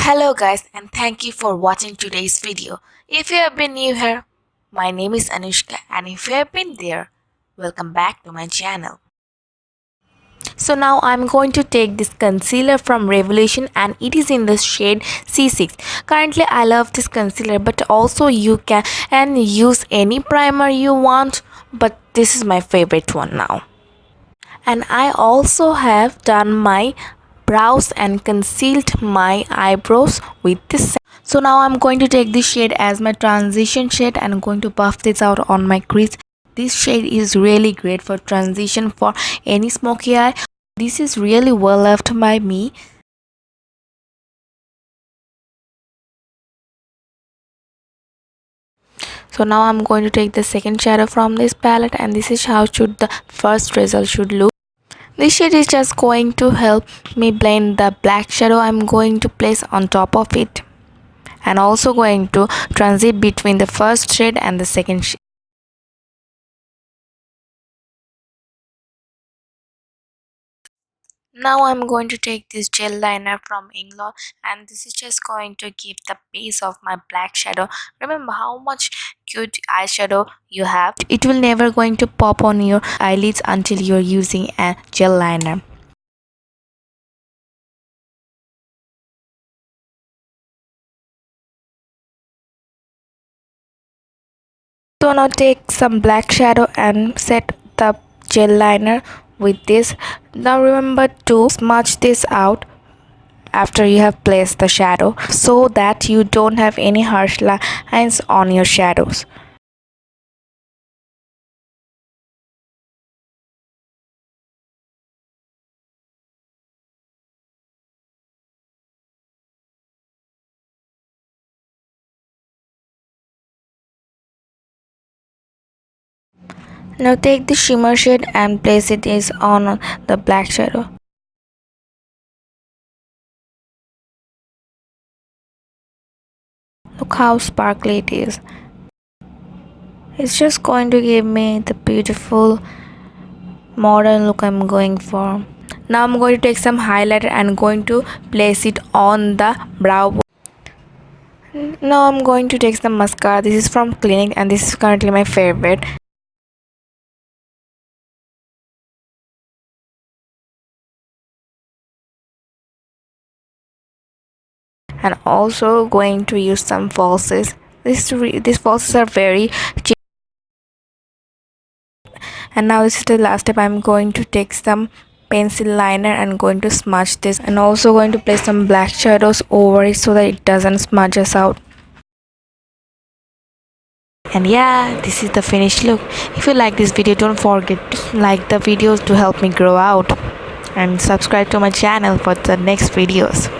Hello guys, and thank you for watching today's video. If you have been new here, my name is Anushka, and if you have been there, welcome back to my channel. So now I'm going to take this concealer from Revolution and it is in the shade C6. Currently I love this concealer, but also you can use any primer you want, but this is my favorite one now. And I also have done my brows and concealed my eyebrows with this. So now I'm going to take this shade as my transition shade and I'm going to buff this out on my crease. This shade is really great for transition for any smoky eye. This is really well loved by me. So now I'm going to take the second shadow from this palette, and this is how should the first result should look. This shade is just going to help me blend the black shadow I'm going to place on top of it, and also going to transit between the first shade and the second shade. Now I'm going to take this gel liner from Inglot, and this is just going to give the base of my black shadow. Remember how much cute eyeshadow you have. It will never going to pop on your eyelids until you're using a gel liner. So now take some black shadow and set the gel liner with this. Now remember to smudge this out after you have placed the shadow so that you don't have any harsh lines on your shadows. Now take the shimmer shade and place it is on the black shadow. Look how sparkly it is. It's just going to give me the beautiful modern look I'm going for. Now I'm going to take some highlighter and going to place it on the brow. Now I'm going to take some mascara. This is from Clinique and this is currently my favorite. And also going to use some falsies. These falsies are very cheap. And now this is the last step. I'm going to take some pencil liner and going to smudge this, and also going to place some black shadows over it so that it doesn't smudge us out. And yeah, this is the finished look. If you like this video, don't forget to like the videos to help me grow out, and subscribe to my channel for the next videos.